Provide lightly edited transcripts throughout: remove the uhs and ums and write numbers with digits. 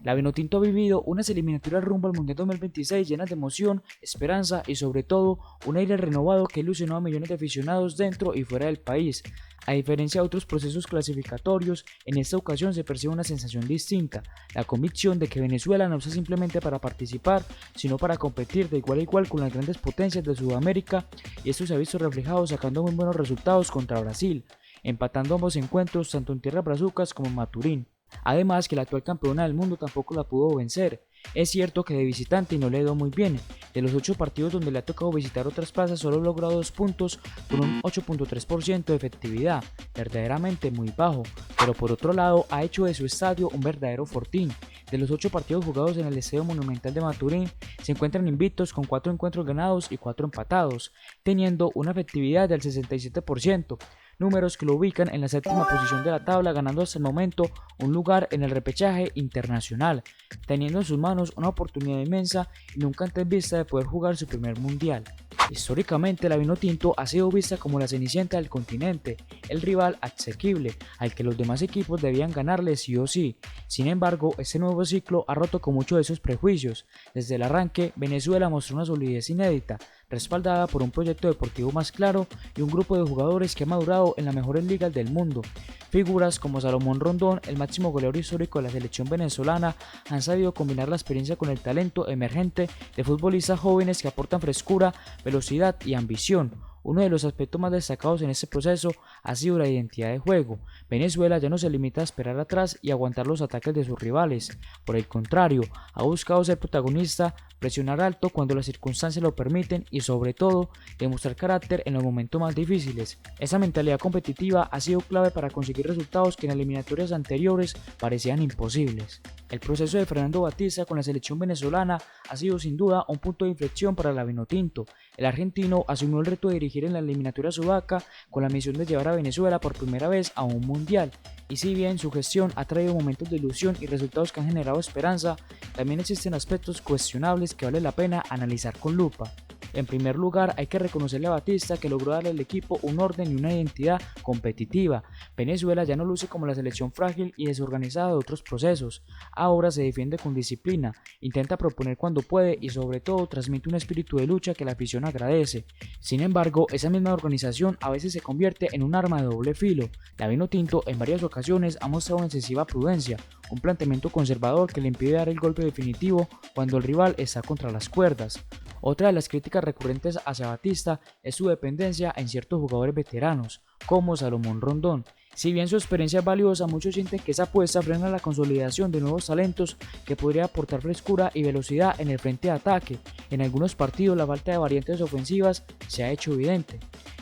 La Vinotinto ha vivido unas eliminatorias rumbo al Mundial 2026 llenas de emoción, esperanza y sobre todo un aire renovado que ilusionó a millones de aficionados dentro y fuera del país. A diferencia de otros procesos clasificatorios, en esta ocasión se percibe una sensación distinta, la convicción de que Venezuela no está simplemente para participar, sino para competir de igual a igual con las grandes potencias de Sudamérica, y esto se ha visto reflejado sacando muy buenos resultados contra Brasil, empatando ambos encuentros tanto en tierras brazucas como en Maturín. Además que la actual campeona del mundo tampoco la pudo vencer. Es cierto que de visitante no le ha ido muy bien. De los 8 partidos donde le ha tocado visitar otras plazas solo ha logrado 2 puntos con un 8.3% de efectividad, verdaderamente muy bajo, pero por otro lado ha hecho de su estadio un verdadero fortín. De los 8 partidos jugados en el Estadio Monumental de Maturín, se encuentran invictos con 4 encuentros ganados y 4 empatados, teniendo una efectividad del 67%. Números que lo ubican en la séptima posición de la tabla, ganando hasta el momento un lugar en el repechaje internacional, teniendo en sus manos una oportunidad inmensa y nunca antes vista de poder jugar su primer mundial. Históricamente, la Vinotinto ha sido vista como la cenicienta del continente, el rival asequible al que los demás equipos debían ganarle sí o sí. Sin embargo, este nuevo ciclo ha roto con muchos de esos prejuicios. Desde el arranque, Venezuela mostró una solidez inédita, respaldada por un proyecto deportivo más claro y un grupo de jugadores que ha madurado en las mejores ligas del mundo. Figuras como Salomón Rondón, el máximo goleador histórico de la selección venezolana, han sabido combinar la experiencia con el talento emergente de futbolistas jóvenes que aportan frescura, velocidad y ambición. Uno de los aspectos más destacados en este proceso ha sido la identidad de juego. Venezuela ya no se limita a esperar atrás y aguantar los ataques de sus rivales. Por el contrario, ha buscado ser protagonista, presionar alto cuando las circunstancias lo permiten y sobre todo demostrar carácter en los momentos más difíciles. Esa mentalidad competitiva ha sido clave para conseguir resultados que en eliminatorias anteriores parecían imposibles. El proceso de Fernando Batista con la selección venezolana ha sido sin duda un punto de inflexión para la Vinotinto. El argentino asumió el reto de dirigir en la eliminatoria sudaca con la misión de llevar a Venezuela por primera vez a un mundial. Y si bien su gestión ha traído momentos de ilusión y resultados que han generado esperanza, también existen aspectos cuestionables que vale la pena analizar con lupa. En primer lugar, hay que reconocerle a Batista que logró darle al equipo un orden y una identidad competitiva. Venezuela ya no luce como la selección frágil y desorganizada de otros procesos. Ahora se defiende con disciplina, intenta proponer cuando puede y sobre todo transmite un espíritu de lucha que la afición agradece. Sin embargo, esa misma organización a veces se convierte en un arma de doble filo. La Vinotinto en varias ocasiones ha mostrado una excesiva prudencia, un planteamiento conservador que le impide dar el golpe definitivo cuando el rival está contra las cuerdas. Otra de las críticas recurrentes hacia Batista es su dependencia en ciertos jugadores veteranos, como Salomón Rondón. Si bien su experiencia es valiosa, muchos sienten que esa apuesta frena la consolidación de nuevos talentos que podría aportar frescura y velocidad en el frente de ataque. En algunos partidos la falta de variantes ofensivas se ha hecho evidente.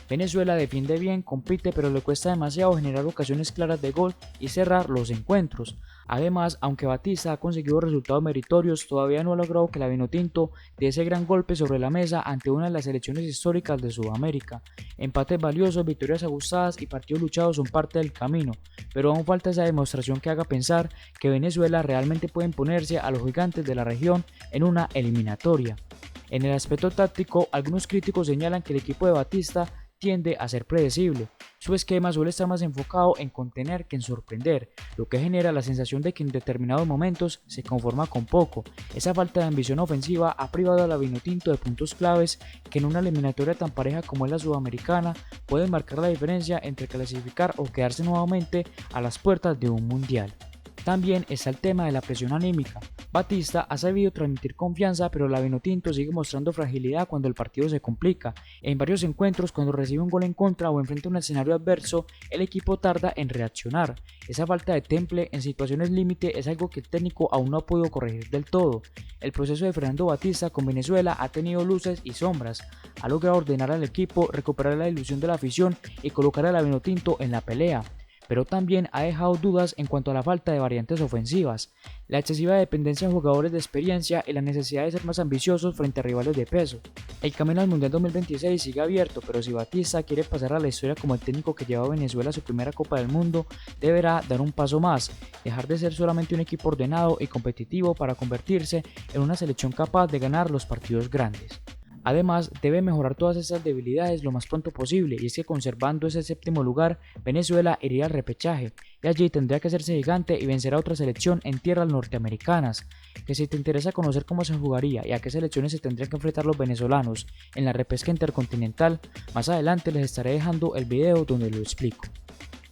Venezuela defiende bien, compite, pero le cuesta demasiado generar ocasiones claras de gol y cerrar los encuentros. Además, aunque Batista ha conseguido resultados meritorios, todavía no ha logrado que la Vinotinto dé ese gran golpe sobre la mesa ante una de las selecciones históricas de Sudamérica. Empates valiosos, victorias ajustadas y partidos luchados son parte del camino, pero aún falta esa demostración que haga pensar que Venezuela realmente puede imponerse a los gigantes de la región en una eliminatoria. En el aspecto táctico, algunos críticos señalan que el equipo de Batista tiende a ser predecible. Su esquema suele estar más enfocado en contener que en sorprender, lo que genera la sensación de que en determinados momentos se conforma con poco. Esa falta de ambición ofensiva ha privado a la Vinotinto de puntos claves que en una eliminatoria tan pareja como es la sudamericana pueden marcar la diferencia entre clasificar o quedarse nuevamente a las puertas de un mundial. También está el tema de la presión anímica. Batista ha sabido transmitir confianza, pero la Vinotinto sigue mostrando fragilidad cuando el partido se complica. En varios encuentros, cuando recibe un gol en contra o enfrenta un escenario adverso, el equipo tarda en reaccionar. Esa falta de temple en situaciones límite es algo que el técnico aún no ha podido corregir del todo. El proceso de Fernando Batista con Venezuela ha tenido luces y sombras. Ha logrado ordenar al equipo, recuperar la ilusión de la afición y colocar a la Vinotinto en la pelea, pero también ha dejado dudas en cuanto a la falta de variantes ofensivas, la excesiva dependencia en jugadores de experiencia y la necesidad de ser más ambiciosos frente a rivales de peso. El camino al Mundial 2026 sigue abierto, pero si Batista quiere pasar a la historia como el técnico que llevó a Venezuela a su primera Copa del Mundo, deberá dar un paso más, dejar de ser solamente un equipo ordenado y competitivo para convertirse en una selección capaz de ganar los partidos grandes. Además, debe mejorar todas esas debilidades lo más pronto posible, y es que conservando ese séptimo lugar, Venezuela iría al repechaje, y allí tendría que hacerse gigante y vencer a otra selección en tierras norteamericanas. Que si te interesa conocer cómo se jugaría y a qué selecciones se tendrían que enfrentar los venezolanos en la repesca intercontinental, más adelante les estaré dejando el video donde lo explico.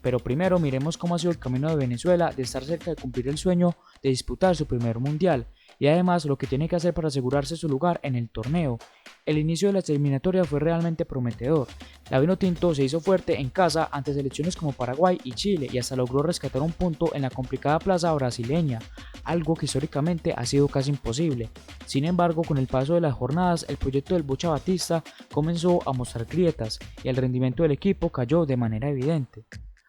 Pero primero miremos cómo ha sido el camino de Venezuela de estar cerca de cumplir el sueño de disputar su primer mundial, y además lo que tiene que hacer para asegurarse su lugar en el torneo. El inicio de las eliminatorias fue realmente prometedor. La Vinotinto se hizo fuerte en casa ante selecciones como Paraguay y Chile y hasta logró rescatar un punto en la complicada plaza brasileña, algo que históricamente ha sido casi imposible. Sin embargo, con el paso de las jornadas, el proyecto del Bocha Batista comenzó a mostrar grietas y el rendimiento del equipo cayó de manera evidente.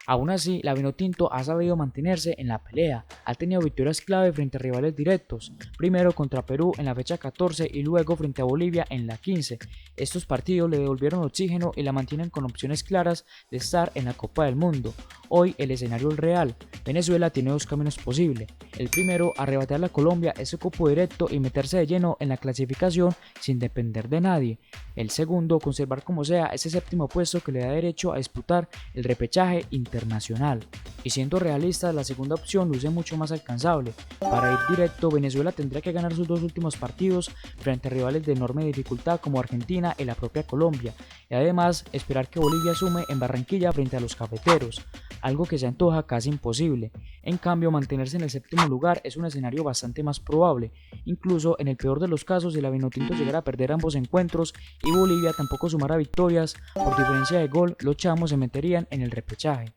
Aún así, la Vinotinto ha sabido mantenerse en la pelea, ha tenido victorias clave frente a rivales directos, primero contra Perú en la fecha 14 y luego frente a Bolivia en la 15. Estos partidos le devolvieron oxígeno y la mantienen con opciones claras de estar en la Copa del Mundo. Hoy el escenario es real. Venezuela tiene dos caminos posibles. El primero, arrebatarle a Colombia ese cupo directo y meterse de lleno en la clasificación sin depender de nadie. El segundo, conservar como sea ese séptimo puesto que le da derecho a disputar el repechaje internacional. Y siendo realistas, la segunda opción luce mucho más alcanzable. Para ir directo, Venezuela tendría que ganar sus dos últimos partidos frente a rivales de enorme dificultad como Argentina y la propia Colombia, y además esperar que Bolivia sume en Barranquilla frente a los cafeteros, algo que se antoja casi imposible. En cambio, mantenerse en el séptimo lugar es un escenario bastante más probable, incluso en el peor de los casos si la Vinotinto llegara a perder ambos encuentros y Bolivia tampoco sumara victorias por diferencia de gol, los chamos se meterían en el repechaje.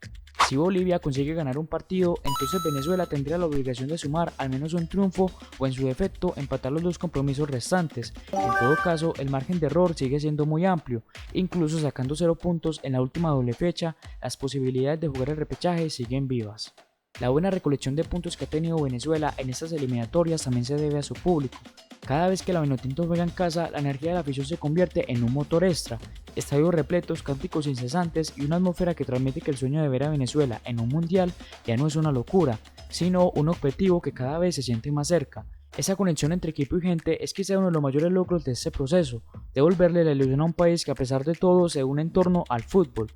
Si Bolivia consigue ganar un partido, entonces Venezuela tendría la obligación de sumar al menos un triunfo o en su defecto empatar los dos compromisos restantes. En todo caso, el margen de error sigue siendo muy amplio, incluso sacando 0 puntos en la última doble fecha, las posibilidades de jugar el repechaje siguen vivas. La buena recolección de puntos que ha tenido Venezuela en estas eliminatorias también se debe a su público. Cada vez que la Vinotinto juega en casa, la energía de la afición se convierte en un motor extra. Estadios repletos, cánticos incesantes y una atmósfera que transmite que el sueño de ver a Venezuela en un mundial ya no es una locura, sino un objetivo que cada vez se siente más cerca. Esa conexión entre equipo y gente es quizá uno de los mayores logros de este proceso, devolverle la ilusión a un país que a pesar de todo se une en torno al fútbol.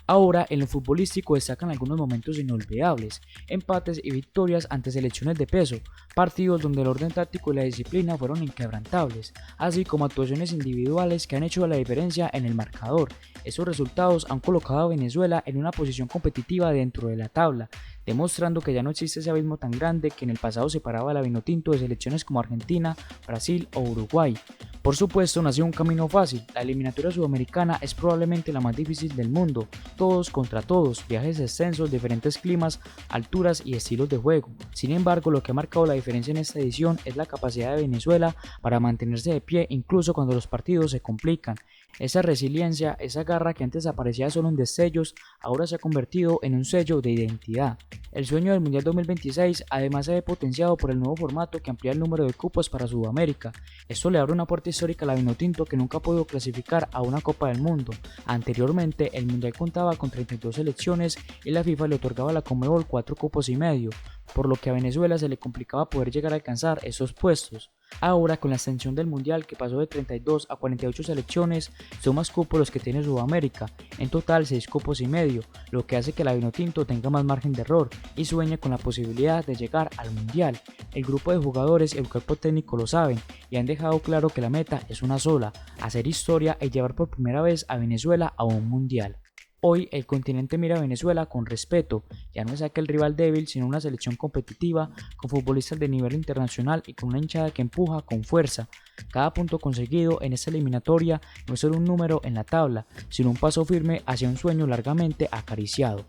Ahora, en lo futbolístico destacan algunos momentos inolvidables, empates y victorias ante selecciones de peso, partidos donde el orden táctico y la disciplina fueron inquebrantables, así como actuaciones individuales que han hecho la diferencia en el marcador. Esos resultados han colocado a Venezuela en una posición competitiva dentro de la tabla, demostrando que ya no existe ese abismo tan grande que en el pasado separaba a la Vinotinto de selecciones como Argentina, Brasil o Uruguay. Por supuesto, no ha sido un camino fácil. La eliminatoria sudamericana es probablemente la más difícil del mundo, todos contra todos, viajes extensos, diferentes climas, alturas y estilos de juego. Sin embargo, lo que ha marcado la diferencia en esta edición es la capacidad de Venezuela para mantenerse de pie incluso cuando los partidos se complican. Esa resiliencia, esa garra que antes aparecía solo en destellos, ahora se ha convertido en un sello de identidad. El sueño del Mundial 2026 además se ve potenciado por el nuevo formato que amplía el número de cupos para Sudamérica. Esto le abre una puerta histórica a la Vinotinto que nunca ha podido clasificar a una Copa del Mundo. Anteriormente, el Mundial contaba con 32 selecciones y la FIFA le otorgaba a la Conmebol 4 cupos y medio, por lo que a Venezuela se le complicaba poder llegar a alcanzar esos puestos. Ahora, con la extensión del Mundial que pasó de 32 a 48 selecciones, son más cupos los que tiene Sudamérica, en total 6 cupos y medio, lo que hace que la Vinotinto tenga más margen de error y sueñe con la posibilidad de llegar al Mundial. El grupo de jugadores y el cuerpo técnico lo saben y han dejado claro que la meta es una sola, hacer historia y llevar por primera vez a Venezuela a un Mundial. Hoy el continente mira a Venezuela con respeto, ya no es aquel rival débil sino una selección competitiva, con futbolistas de nivel internacional y con una hinchada que empuja con fuerza. Cada punto conseguido en esta eliminatoria no es solo un número en la tabla, sino un paso firme hacia un sueño largamente acariciado.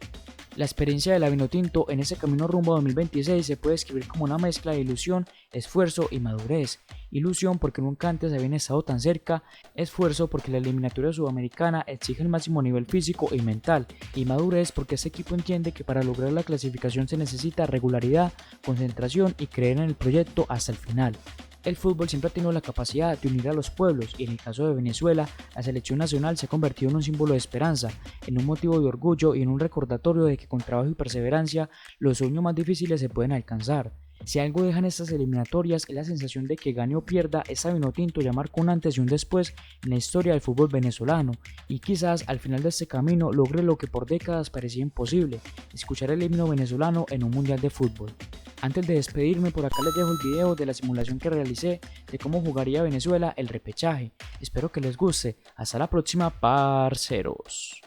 La experiencia de la Vinotinto en ese camino rumbo a 2026 se puede describir como una mezcla de ilusión, esfuerzo y madurez. Ilusión porque nunca antes habían estado tan cerca, esfuerzo porque la eliminatoria sudamericana exige el máximo nivel físico y mental, y madurez porque este equipo entiende que para lograr la clasificación se necesita regularidad, concentración y creer en el proyecto hasta el final. El fútbol siempre ha tenido la capacidad de unir a los pueblos y en el caso de Venezuela, la selección nacional se ha convertido en un símbolo de esperanza, en un motivo de orgullo y en un recordatorio de que con trabajo y perseverancia los sueños más difíciles se pueden alcanzar. Si algo dejan estas eliminatorias es la sensación de que gane o pierda, esta Vinotinto ya marcó un antes y un después en la historia del fútbol venezolano, y quizás al final de este camino logre lo que por décadas parecía imposible, escuchar el himno venezolano en un mundial de fútbol. Antes de despedirme, por acá les dejo el video de la simulación que realicé de cómo jugaría Venezuela el repechaje. Espero que les guste. Hasta la próxima, parceros.